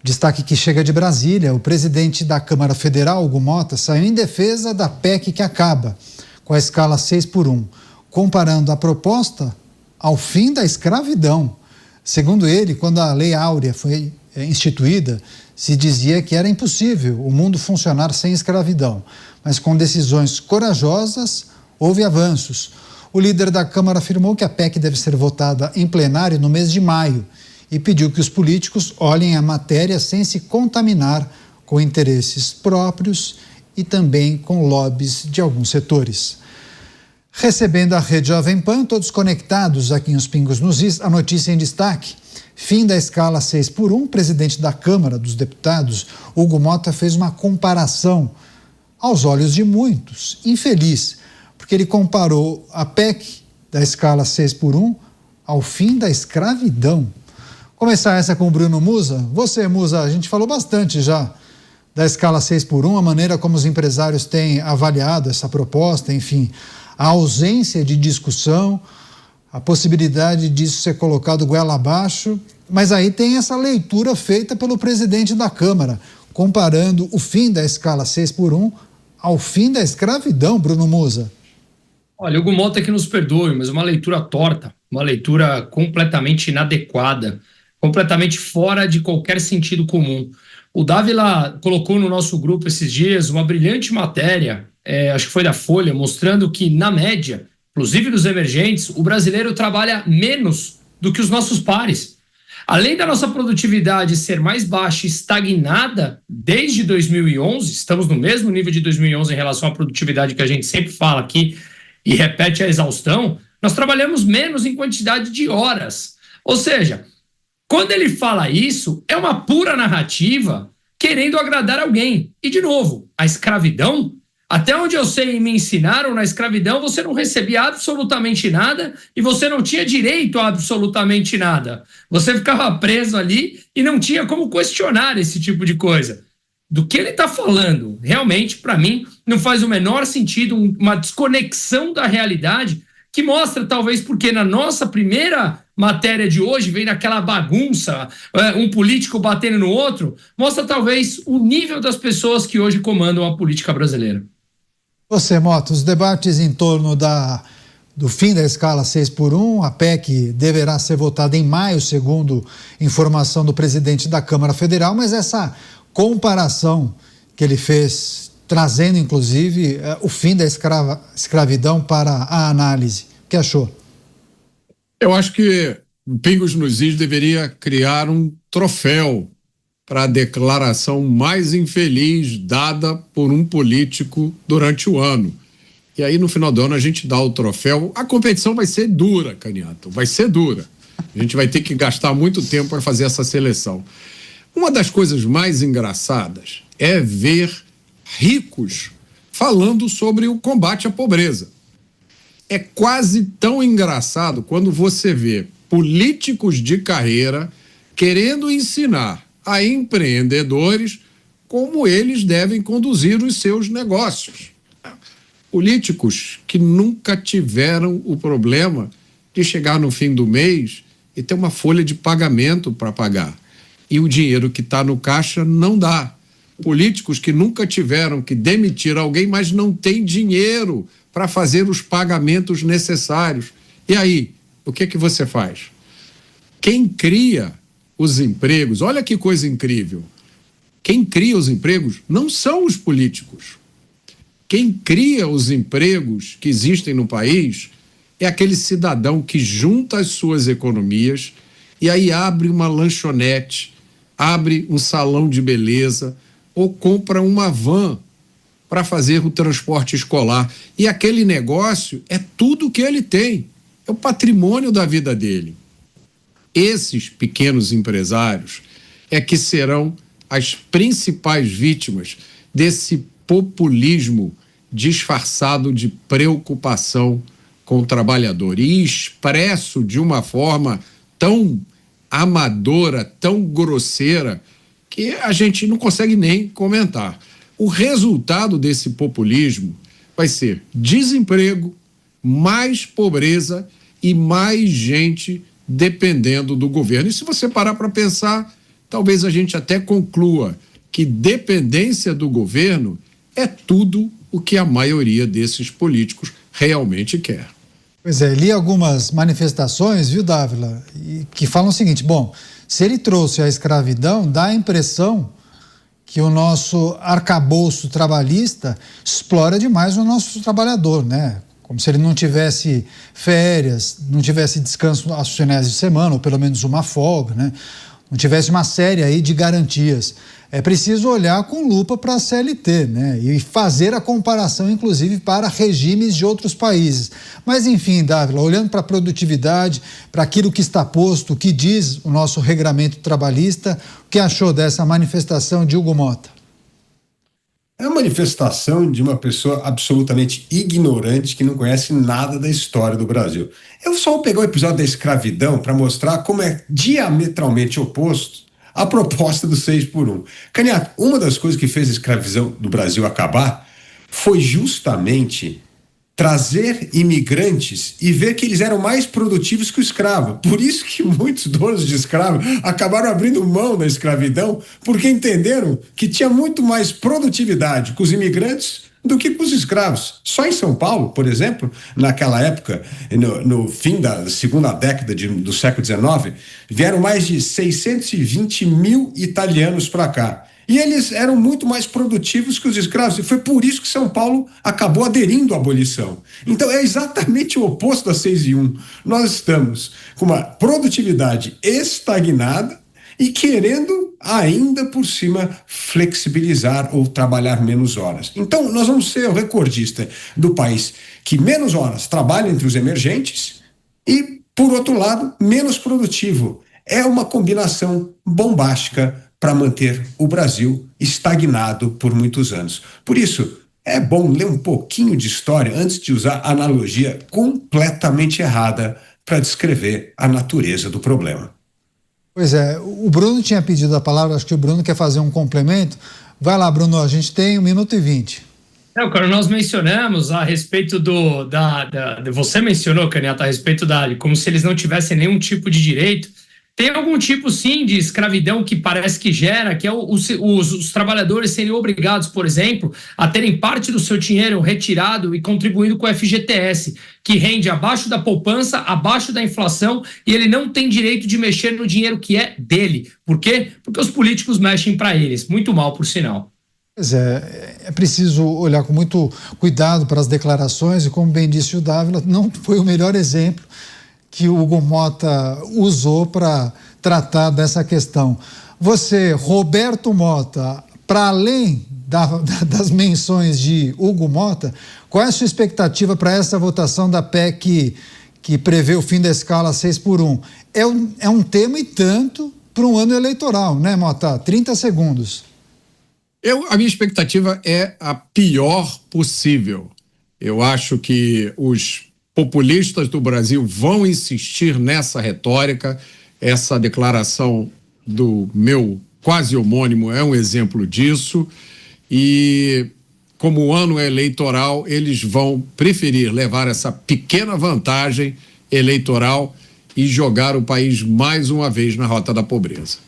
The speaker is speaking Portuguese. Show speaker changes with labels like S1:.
S1: Destaque que chega de Brasília, o presidente da Câmara Federal, Hugo Motta, saiu em defesa da PEC que acaba com a escala 6x1, comparando a proposta ao fim da escravidão. Segundo ele, quando a Lei Áurea foi instituída, se dizia que era impossível o mundo funcionar sem escravidão, mas com decisões corajosas houve avanços. O líder da Câmara afirmou que a PEC deve ser votada em plenário no mês de maio e pediu que os políticos olhem a matéria sem se contaminar com interesses próprios e também com lobbies de alguns setores. Recebendo a Rede Jovem Pan, todos conectados aqui em Os Pingos nos Is, a notícia em destaque. Fim da escala 6x1, o presidente da Câmara dos Deputados, Hugo Motta, fez uma comparação, aos olhos de muitos, infeliz, porque ele comparou a PEC da escala 6x1 ao fim da escravidão. Começar essa com o Bruno Musa. Você, Musa, a gente falou bastante já da escala 6x1, a maneira como os empresários têm avaliado essa proposta, enfim, a ausência de discussão, a possibilidade disso ser colocado goela abaixo, mas aí tem essa leitura feita pelo presidente da Câmara, comparando o fim da escala 6x1 ao fim da escravidão, Bruno Musa.
S2: Olha, o Hugo Motta que nos perdoe, mas uma leitura torta, uma leitura completamente inadequada, completamente fora de qualquer sentido comum. O Dávila colocou no nosso grupo esses dias uma brilhante matéria, acho que foi da Folha, mostrando que, na média, inclusive dos emergentes, o brasileiro trabalha menos do que os nossos pares. Além da nossa produtividade ser mais baixa e estagnada desde 2011, estamos no mesmo nível de 2011 em relação à produtividade que a gente sempre fala aqui e repete a exaustão, nós trabalhamos menos em quantidade de horas. Ou seja, quando ele fala isso, é uma pura narrativa querendo agradar alguém. E, de novo, a escravidão, até onde eu sei e me ensinaram, na escravidão você não recebia absolutamente nada e você não tinha direito a absolutamente nada. Você ficava preso ali e não tinha como questionar esse tipo de coisa. Do que ele está falando, realmente, para mim, não faz o menor sentido, uma desconexão da realidade que mostra, talvez, porque na nossa primeira matéria de hoje vem naquela bagunça, um político batendo no outro, mostra, talvez, o nível das pessoas que hoje comandam a política brasileira.
S1: Você, Mota, os debates em torno do fim da escala 6x1, a PEC deverá ser votada em maio, segundo informação do presidente da Câmara Federal, mas essa comparação que ele fez, trazendo inclusive o fim da escravidão para a análise. O que achou?
S3: Eu acho que o Pingos nos Is deveria criar um troféu para a declaração mais infeliz dada por um político durante o ano. E aí, no final do ano, a gente dá o troféu. A competição vai ser dura, Caniato, vai ser dura. A gente vai ter que gastar muito tempo para fazer essa seleção. Uma das coisas mais engraçadas é ver ricos falando sobre o combate à pobreza. É quase tão engraçado quando você vê políticos de carreira querendo ensinar a empreendedores como eles devem conduzir os seus negócios. Políticos que nunca tiveram o problema de chegar no fim do mês e ter uma folha de pagamento para pagar. E o dinheiro que está no caixa não dá. Políticos que nunca tiveram que demitir alguém, mas não tem dinheiro para fazer os pagamentos necessários. E aí, o que você faz? Quem cria os empregos, olha que coisa incrível, quem cria os empregos não são os políticos. Quem cria os empregos que existem no país é aquele cidadão que junta as suas economias e aí abre uma lanchonete, abre um salão de beleza ou compra uma van para fazer o transporte escolar. E aquele negócio é tudo que ele tem, é o patrimônio da vida dele. Esses pequenos empresários é que serão as principais vítimas desse populismo disfarçado de preocupação com o trabalhador e expresso de uma forma tão amadora, tão grosseira, que a gente não consegue nem comentar. O resultado desse populismo vai ser desemprego, mais pobreza e mais gente dependendo do governo. E se você parar para pensar, talvez a gente até conclua que dependência do governo é tudo o que a maioria desses políticos realmente quer.
S1: Pois é, li algumas manifestações, viu, Dávila, que falam o seguinte: bom, se ele trouxe a escravidão, dá a impressão que o nosso arcabouço trabalhista explora demais o nosso trabalhador, né? Como se ele não tivesse férias, não tivesse descanso aos finais de semana, ou pelo menos uma folga, né? Não tivesse uma série aí de garantias. É preciso olhar com lupa para a CLT, né? E fazer a comparação, inclusive, para regimes de outros países. Mas, enfim, Dávila, olhando para a produtividade, para aquilo que está posto, o que diz o nosso regramento trabalhista, o que achou dessa manifestação de Hugo Motta?
S4: É uma manifestação de uma pessoa absolutamente ignorante que não conhece nada da história do Brasil. Eu só vou pegar o episódio da escravidão para mostrar como é diametralmente oposto à proposta do 6 por 1. Canhato, uma das coisas que fez a escravidão do Brasil acabar foi justamente trazer imigrantes e ver que eles eram mais produtivos que o escravo. Por isso que muitos donos de escravo acabaram abrindo mão da escravidão, porque entenderam que tinha muito mais produtividade com os imigrantes do que com os escravos. Só em São Paulo, por exemplo, naquela época, no fim da segunda década do século XIX, vieram mais de 620 mil italianos para cá. E eles eram muito mais produtivos que os escravos. E foi por isso que São Paulo acabou aderindo à abolição. Então é exatamente o oposto da 6 e 1. Nós estamos com uma produtividade estagnada e querendo ainda por cima flexibilizar ou trabalhar menos horas. Então nós vamos ser o recordista do país que menos horas trabalha entre os emergentes e, por outro lado, menos produtivo. É uma combinação bombástica para manter o Brasil estagnado por muitos anos. Por isso, é bom ler um pouquinho de história antes de usar analogia completamente errada para descrever a natureza do problema.
S1: Pois é, o Bruno tinha pedido a palavra, acho que o Bruno quer fazer um complemento. Vai lá, Bruno, a gente tem 1 minuto e 20.
S2: Quando nós mencionamos a respeito você mencionou, Canhata, a respeito como se eles não tivessem nenhum tipo de direito. Tem algum tipo, sim, de escravidão que parece que gera, que é os trabalhadores serem obrigados, por exemplo, a terem parte do seu dinheiro retirado e contribuindo com o FGTS, que rende abaixo da poupança, abaixo da inflação, e ele não tem direito de mexer no dinheiro que é dele. Por quê? Porque os políticos mexem para eles. Muito mal, por sinal.
S1: Pois é preciso olhar com muito cuidado para as declarações, e como bem disse o Dávila, não foi o melhor exemplo que o Hugo Motta usou para tratar dessa questão. Você, Roberto Motta, para além das menções de Hugo Motta, qual é a sua expectativa para essa votação da PEC que prevê o fim da escala 6 por 1? É um tema e tanto para um ano eleitoral, né, Motta? 30 segundos.
S3: A minha expectativa é a pior possível. Eu acho que os populistas do Brasil vão insistir nessa retórica. Essa declaração do meu quase homônimo é um exemplo disso. E, como o ano é eleitoral, eles vão preferir levar essa pequena vantagem eleitoral e jogar o país mais uma vez na rota da pobreza.